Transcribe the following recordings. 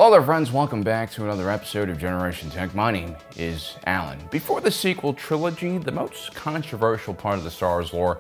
Hello there friends, welcome back to another episode of Generation Tech. My name is Alan. Before the sequel trilogy, the most controversial part of the Star Wars lore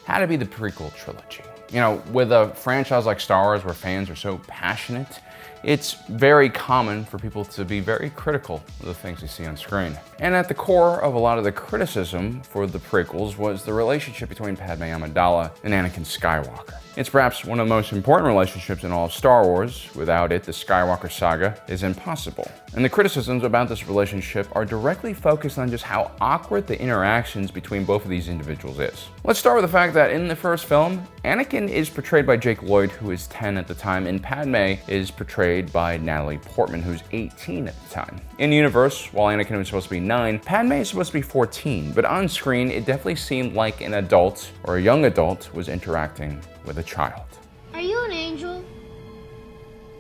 had to be the prequel trilogy. You know, with a franchise like Star Wars where fans are so passionate, it's very common for people to be very critical of the things they see on screen. And at the core of a lot of the criticism for the prequels was the relationship between Padme Amidala and Anakin Skywalker. It's perhaps one of the most important relationships in all of Star Wars. Without it, the Skywalker saga is impossible. And the criticisms about this relationship are directly focused on just how awkward the interactions between both of these individuals is. Let's start with the fact that in the first film, Anakin is portrayed by Jake Lloyd, who is 10 at the time, and Padme is portrayed by Natalie Portman, who's 18 at the time. In universe, while Anakin was supposed to be 9, Padme is supposed to be 14, but on screen, it definitely seemed like an adult or a young adult was interacting with a child. Are you an angel?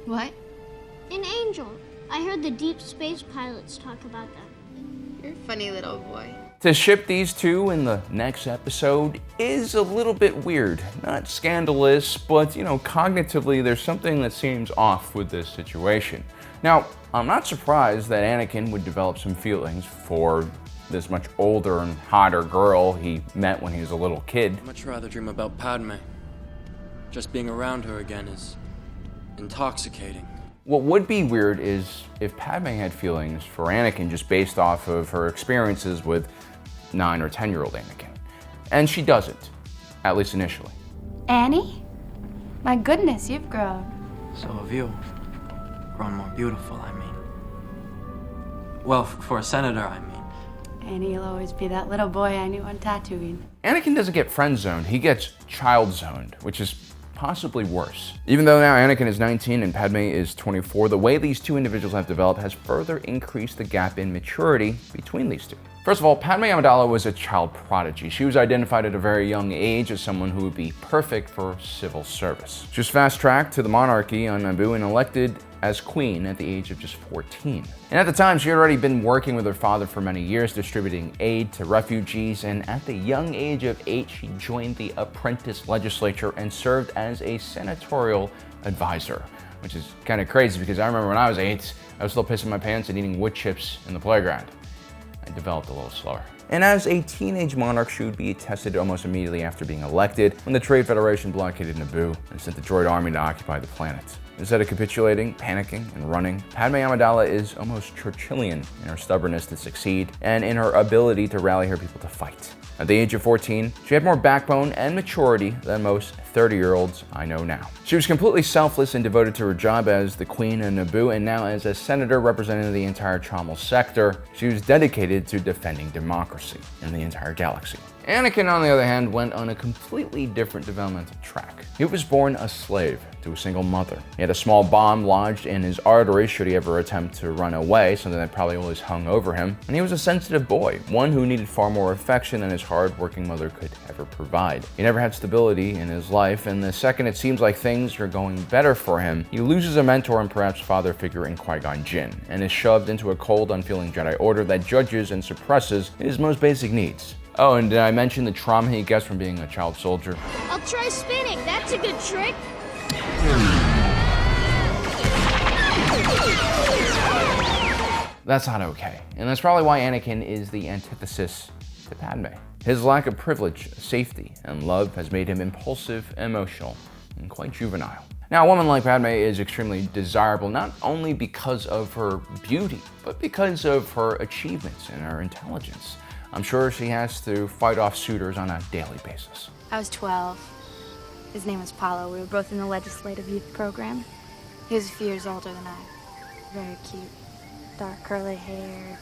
What? An angel. I heard the deep space pilots talk about that. You're a funny little boy. To ship these two in the next episode is a little bit weird. Not scandalous, but cognitively there's something that seems off with this situation. Now, I'm not surprised that Anakin would develop some feelings for this much older and hotter girl he met when he was a little kid. I'd much rather dream about Padme. Just being around her again is intoxicating. What would be weird is if Padme had feelings for Anakin just based off of her experiences with 9 or 10-year-old Anakin. And she doesn't, at least initially. Annie? My goodness, you've grown. So have you. Grown more beautiful, I mean. Well, for a senator, I mean. Annie, you'll always be that little boy I knew on Tatooine. Anakin doesn't get friend-zoned, he gets child-zoned, which is possibly worse. Even though now Anakin is 19 and Padme is 24, the way these two individuals have developed has further increased the gap in maturity between these two. First of all, Padme Amidala was a child prodigy. She was identified at a very young age as someone who would be perfect for civil service. She was fast-tracked to the monarchy on Naboo and elected as queen at the age of just 14. And at the time, she had already been working with her father for many years, distributing aid to refugees, and at the young age of 8, she joined the apprentice legislature and served as a senatorial advisor, which is kind of crazy because I remember when I was 8, I was still pissing my pants and eating wood chips in the playground. I developed a little slower. And as a teenage monarch, she would be tested almost immediately after being elected when the Trade Federation blockaded Naboo and sent the droid army to occupy the planet. Instead of capitulating, panicking, and running, Padme Amidala is almost Churchillian in her stubbornness to succeed and in her ability to rally her people to fight. At the age of 14, she had more backbone and maturity than most 30-year-olds I know now. She was completely selfless and devoted to her job as the Queen of Naboo, and now as a senator representing the entire Chamal sector, she was dedicated to defending democracy in the entire galaxy. Anakin, on the other hand, went on a completely different developmental track. He was born a slave to a single mother. He had a small bomb lodged in his artery should he ever attempt to run away, something that probably always hung over him. And he was a sensitive boy, one who needed far more affection than his hard-working mother could ever provide. He never had stability in his life, and the second it seems like things are going better for him, he loses a mentor and perhaps father figure in Qui-Gon Jinn, and is shoved into a cold, unfeeling Jedi Order that judges and suppresses his most basic needs. Oh, and did I mention the trauma he gets from being a child soldier? I'll try spinning. That's a good trick. That's not okay, and that's probably why Anakin is the antithesis to Padme. His lack of privilege, safety, and love has made him impulsive, emotional, and quite juvenile. Now, a woman like Padme is extremely desirable not only because of her beauty, but because of her achievements and her intelligence. I'm sure she has to fight off suitors on a daily basis. I was 12. His name was Paulo. We were both in the legislative youth program. He was a few years older than I. Very cute. Dark curly hair,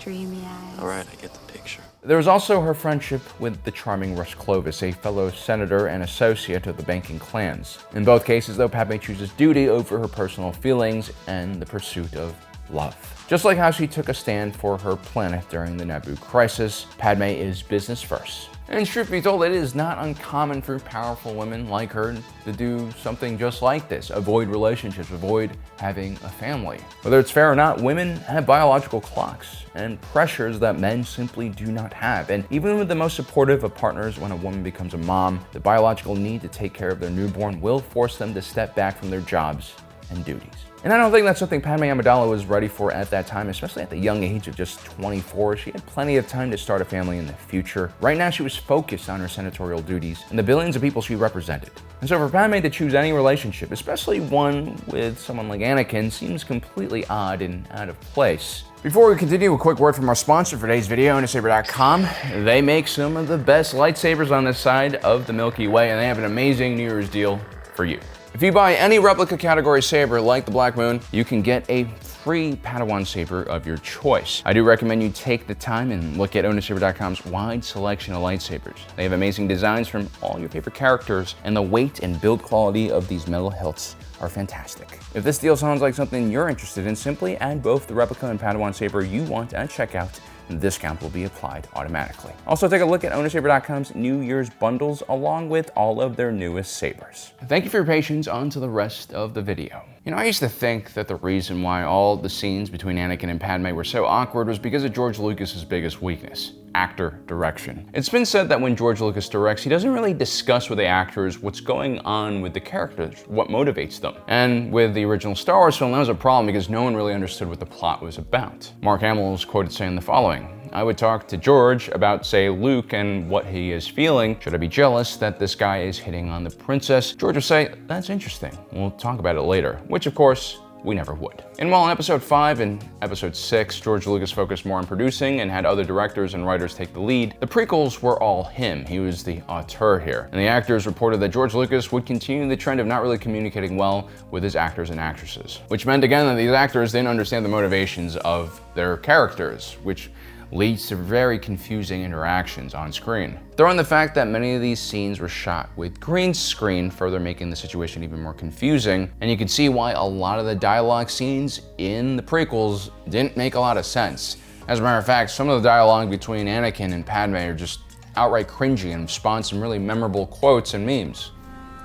dreamy eyes. All right, I get the picture. There was also her friendship with the charming Russ Clovis, a fellow senator and associate of the banking clans. In both cases, though, Padme chooses duty over her personal feelings and the pursuit of love. Just like how she took a stand for her planet during the Naboo crisis, Padme is business first. And truth be told, it is not uncommon for powerful women like her to do something just like this. Avoid relationships, avoid having a family. Whether it's fair or not, women have biological clocks and pressures that men simply do not have. And even with the most supportive of partners, when a woman becomes a mom, the biological need to take care of their newborn will force them to step back from their jobs and duties. And I don't think that's something Padme Amidala was ready for at that time, especially at the young age of just 24. She had plenty of time to start a family in the future. Right now, she was focused on her senatorial duties and the billions of people she represented. And so for Padme to choose any relationship, especially one with someone like Anakin, seems completely odd and out of place. Before we continue, a quick word from our sponsor for today's video, saber.com. They make some of the best lightsabers on this side of the Milky Way, and they have an amazing New Year's deal for you. If you buy any replica category saber like the Black Moon, you can get a free Padawan saber of your choice. I do recommend you take the time and look at saber.com's wide selection of lightsabers. They have amazing designs from all your favorite characters, and the weight and build quality of these metal hilts are fantastic. If this deal sounds like something you're interested in, simply add both the replica and Padawan saber you want at checkout, and the discount will be applied automatically. Also, take a look at saber.com's New Year's bundles along with all of their newest sabers. Thank you for your patience. On to the rest of the video. I used to think that the reason why all the scenes between Anakin and Padme were so awkward was because of George Lucas's biggest weakness: actor direction. It's been said that when George Lucas directs, he doesn't really discuss with the actors what's going on with the characters, what motivates them. And with the original Star Wars film, that was a problem because no one really understood what the plot was about. Mark Hamill was quoted saying the following: "I would talk to George about, say, Luke and what he is feeling. Should I be jealous that this guy is hitting on the princess?" George would say, "That's interesting. We'll talk about it later," which of course, we never would. And while in episode 5 and episode 6, George Lucas focused more on producing and had other directors and writers take the lead, the prequels were all him. He was the auteur here. And the actors reported that George Lucas would continue the trend of not really communicating well with his actors and actresses, which meant again that these actors didn't understand the motivations of their characters, which leads to very confusing interactions on screen. Throw in the fact that many of these scenes were shot with green screen, further making the situation even more confusing, and you can see why a lot of the dialogue scenes in the prequels didn't make a lot of sense. As a matter of fact, some of the dialogue between Anakin and Padme are just outright cringy and spawn some really memorable quotes and memes.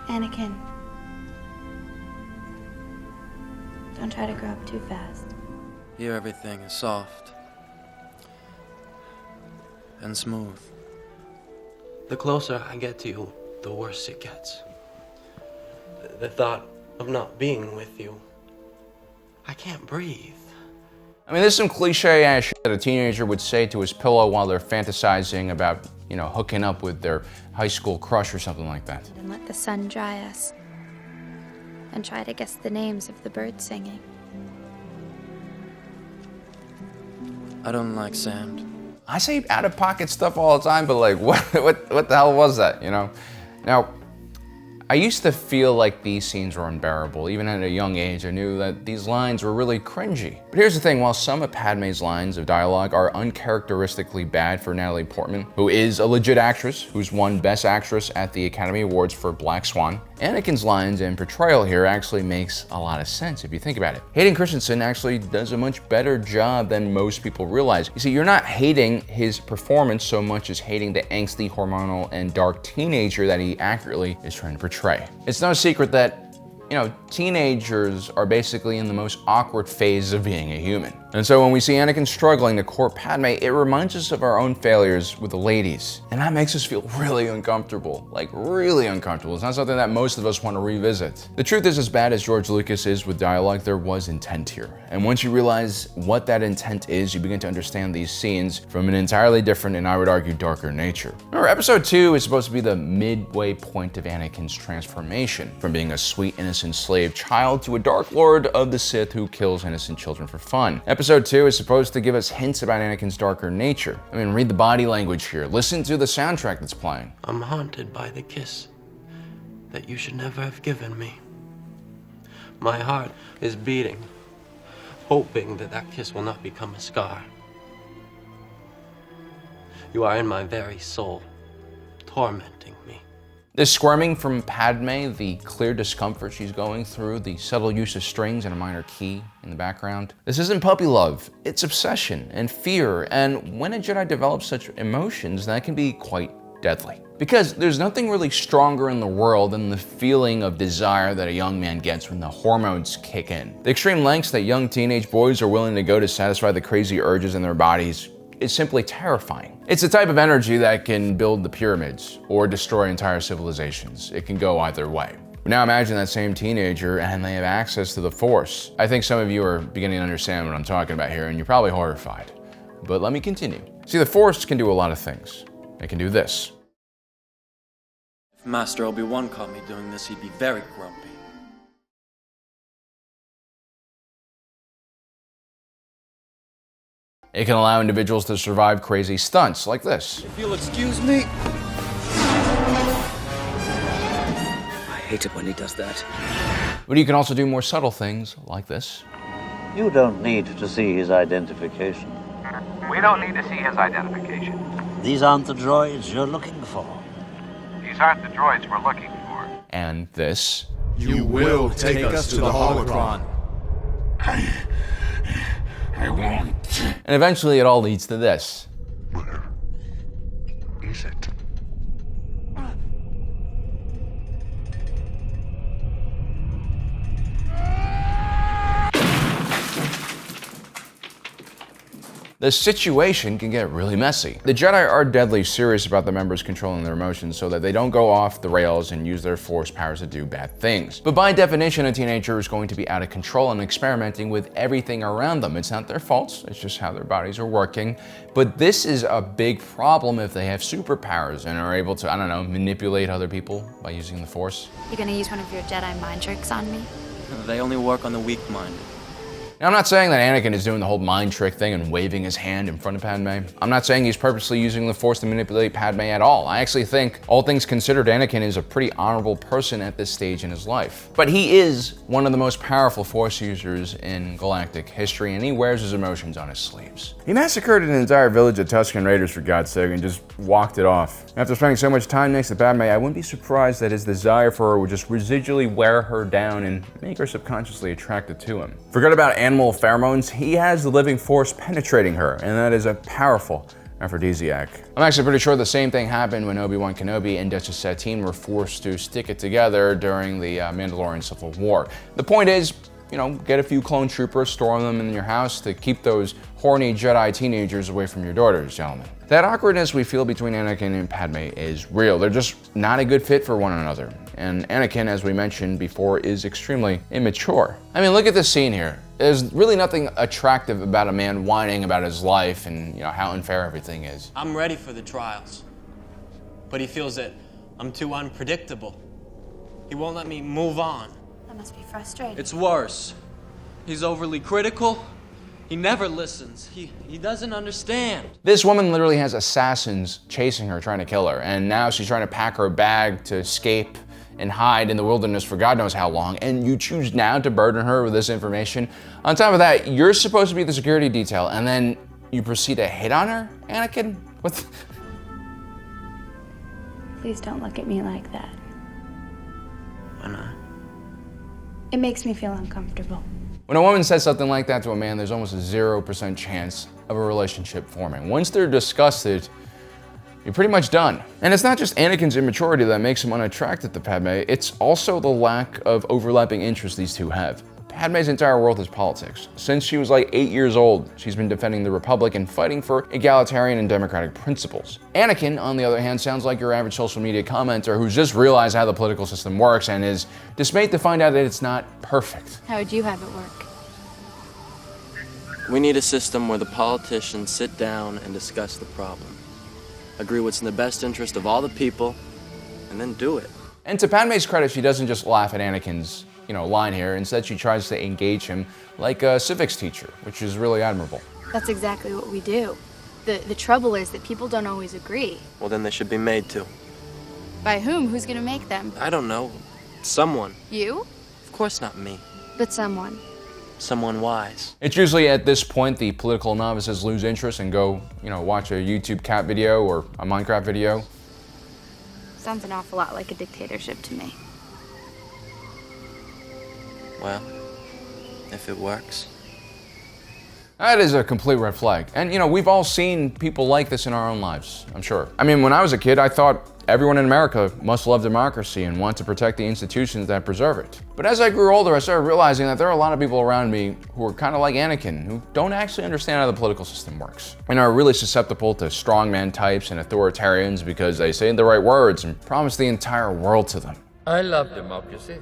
Anakin, don't try to grow up too fast. Here everything is soft and smooth. The closer I get to you, the worse it gets. The thought of not being with you, I can't breathe. I mean, there's some cliche ass shit that a teenager would say to his pillow while they're fantasizing about, hooking up with their high school crush or something like that. And let the sun dry us. And try to guess the names of the birds singing. I don't like sand. I say out-of-pocket stuff all the time, but like, what the hell was that, Now, I used to feel like these scenes were unbearable. Even at a young age, I knew that these lines were really cringy. But here's the thing, while some of Padme's lines of dialogue are uncharacteristically bad for Natalie Portman, who is a legit actress, who's won Best Actress at the Academy Awards for Black Swan, Anakin's lines and portrayal here actually makes a lot of sense if you think about it. Hayden Christensen actually does a much better job than most people realize. You see, you're not hating his performance so much as hating the angsty, hormonal, and dark teenager that he accurately is trying to portray. It's no secret that teenagers are basically in the most awkward phase of being a human. And so when we see Anakin struggling to court Padme, it reminds us of our own failures with the ladies. And that makes us feel really uncomfortable, like really uncomfortable. It's not something that most of us want to revisit. The truth is, as bad as George Lucas is with dialogue, there was intent here. And once you realize what that intent is, you begin to understand these scenes from an entirely different and I would argue darker nature. Remember, episode 2 is supposed to be the midway point of Anakin's transformation from being a sweet, innocent slave child to a Dark Lord of the Sith who kills innocent children for fun. Episode 2 is supposed to give us hints about Anakin's darker nature. I mean, read the body language here. Listen to the soundtrack that's playing. I'm haunted by the kiss that you should never have given me. My heart is beating, hoping that that kiss will not become a scar. You are in my very soul, tormenting me. The squirming from Padme, the clear discomfort she's going through, the subtle use of strings and a minor key in the background. This isn't puppy love, it's obsession and fear, and when a Jedi develops such emotions, that can be quite deadly. Because there's nothing really stronger in the world than the feeling of desire that a young man gets when the hormones kick in. The extreme lengths that young teenage boys are willing to go to satisfy the crazy urges in their bodies is simply terrifying. It's the type of energy that can build the pyramids or destroy entire civilizations. It can go either way. But now imagine that same teenager and they have access to the Force. I think some of you are beginning to understand what I'm talking about here, and you're probably horrified. But let me continue. See, the Force can do a lot of things. It can do this. If Master Obi-Wan caught me doing this, he'd be very grumpy. It can allow individuals to survive crazy stunts like this. If you'll excuse me. I hate it when he does that. But you can also do more subtle things like this. You don't need to see his identification. We don't need to see his identification. These aren't the droids you're looking for. These aren't the droids we're looking for. And this. You will take us to the holocron. I won't. And eventually it all leads to this. Where is it? The situation can get really messy. The Jedi are deadly serious about the members controlling their emotions so that they don't go off the rails and use their Force powers to do bad things. But by definition, a teenager is going to be out of control and experimenting with everything around them. It's not their fault, it's just how their bodies are working. But this is a big problem if they have superpowers and are able to, I don't know, manipulate other people by using the Force. You gonna use one of your Jedi mind tricks on me? They only work on the weak-minded. Now, I'm not saying that Anakin is doing the whole mind trick thing and waving his hand in front of Padme. I'm not saying he's purposely using the Force to manipulate Padme at all. I actually think, all things considered, Anakin is a pretty honorable person at this stage in his life. But he is one of the most powerful Force users in galactic history, and he wears his emotions on his sleeves. He massacred an entire village of Tusken Raiders, for God's sake, and just walked it off. After spending so much time next to Padme, I wouldn't be surprised that his desire for her would just residually wear her down and make her subconsciously attracted to him. Forget about animal pheromones, he has the living Force penetrating her, and that is a powerful aphrodisiac. I'm actually pretty sure the same thing happened when Obi-Wan Kenobi and Duchess Satine were forced to stick it together during the Mandalorian Civil War. The point is, you know, get a few clone troopers, store them in your house to keep those horny Jedi teenagers away from your daughters, gentlemen. That awkwardness we feel between Anakin and Padme is real. They're just not a good fit for one another. And Anakin, as we mentioned before, is extremely immature. I mean, look at this scene here. There's really nothing attractive about a man whining about his life and, you know, how unfair everything is. I'm ready for the trials. But he feels that I'm too unpredictable. He won't let me move on. That must be frustrating. It's worse. He's overly critical. He never listens. He doesn't understand. This woman literally has assassins chasing her, trying to kill her, and now she's trying to pack her bag to escape and hide in the wilderness for God knows how long, and you choose now to burden her with this information. On top of that, you're supposed to be the security detail, and then you proceed to hit on her, Anakin? What? Please don't look at me like that. Why not? It makes me feel uncomfortable. When a woman says something like that to a man, there's almost a 0% chance of a relationship forming. Once they're disgusted, you're pretty much done. And it's not just Anakin's immaturity that makes him unattracted to Padme, it's also the lack of overlapping interests these two have. Padme's entire world is politics. Since she was like 8 years old, she's been defending the Republic and fighting for egalitarian and democratic principles. Anakin, on the other hand, sounds like your average social media commenter who's just realized how the political system works and is dismayed to find out that it's not perfect. How would you have it work? We need a system where the politicians sit down and discuss the problem. Agree what's in the best interest of all the people, and then do it. And to Padme's credit, she doesn't just laugh at Anakin's, line here. Instead, she tries to engage him like a civics teacher, which is really admirable. That's exactly what we do. The trouble is that people don't always agree. Well, then they should be made to. By whom? Who's gonna make them? I don't know. Someone. You? Of course not me. But someone. Someone wise. It's usually at this point the political novices lose interest and go, watch a YouTube cat video or a Minecraft video. Sounds an awful lot like a dictatorship to me. Well, if it works. That is a complete red flag. And we've all seen people like this in our own lives, I'm sure. I mean, when I was a kid, I thought everyone in America must love democracy and want to protect the institutions that preserve it. But as I grew older, I started realizing that there are a lot of people around me who are kind of like Anakin, who don't actually understand how the political system works, and are really susceptible to strongman types and authoritarians because they say the right words and promise the entire world to them. I love democracy.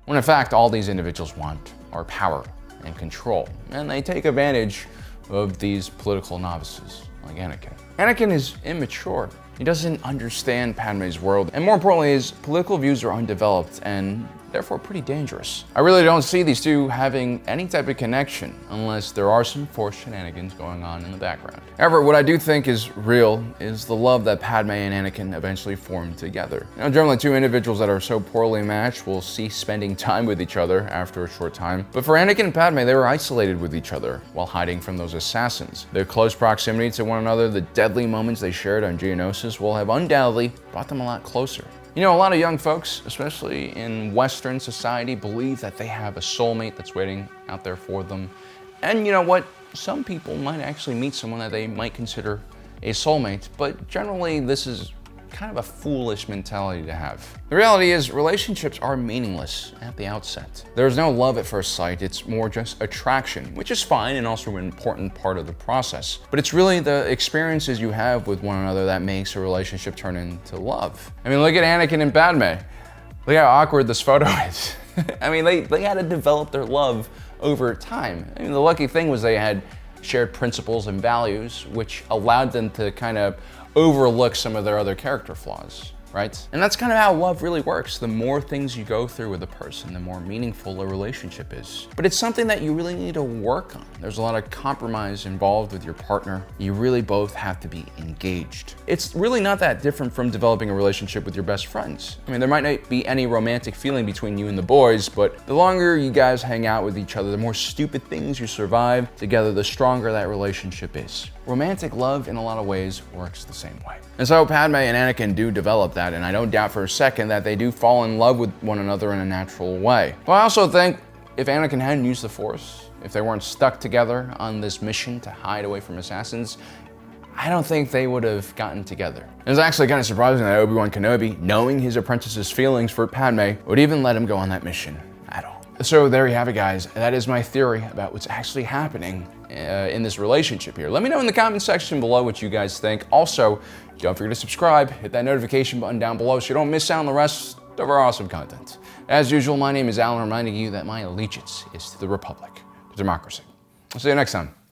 When in fact, all these individuals want are power and control, and they take advantage of these political novices like Anakin. Anakin is immature. He doesn't understand Padme's world, and more importantly, his political views are undeveloped and therefore pretty dangerous. I really don't see these two having any type of connection unless there are some forced shenanigans going on in the background. However, what I do think is real is the love that Padme and Anakin eventually formed together. Generally two individuals that are so poorly matched will cease spending time with each other after a short time. But for Anakin and Padme, they were isolated with each other while hiding from those assassins. Their close proximity to one another, the deadly moments they shared on Geonosis will have undoubtedly brought them a lot closer. You know, a lot of young folks, especially in Western society, believe that they have a soulmate that's waiting out there for them. And you know what? Some people might actually meet someone that they might consider a soulmate, but generally this is kind of a foolish mentality to have. The reality is relationships are meaningless at the outset. There's no love at first sight, it's more just attraction, which is fine and also an important part of the process. But it's really the experiences you have with one another that makes a relationship turn into love. I mean, look at Anakin and Padme. Look how awkward this photo is. I mean, they had to develop their love over time. I mean, the lucky thing was they had shared principles and values, which allowed them to kind of overlook some of their other character flaws, right? And that's kind of how love really works. The more things you go through with a person, the more meaningful a relationship is. But it's something that you really need to work on. There's a lot of compromise involved with your partner. You really both have to be engaged. It's really not that different from developing a relationship with your best friends. I mean, there might not be any romantic feeling between you and the boys, but the longer you guys hang out with each other, the more stupid things you survive together, the stronger that relationship is. Romantic love, in a lot of ways, works the same way. And so Padme and Anakin do develop that, and I don't doubt for a second that they do fall in love with one another in a natural way. But I also think if Anakin hadn't used the Force, if they weren't stuck together on this mission to hide away from assassins, I don't think they would have gotten together. It's actually kind of surprising that Obi-Wan Kenobi, knowing his apprentice's feelings for Padme, would even let him go on that mission at all. So there you have it, guys. That is my theory about what's actually happening in this relationship here. Let me know in the comment section below what you guys think. Also, don't forget to subscribe, hit that notification button down below so you don't miss out on the rest of our awesome content. As usual, my name is Alan, reminding you that my allegiance is to the Republic, to democracy. I'll see you next time.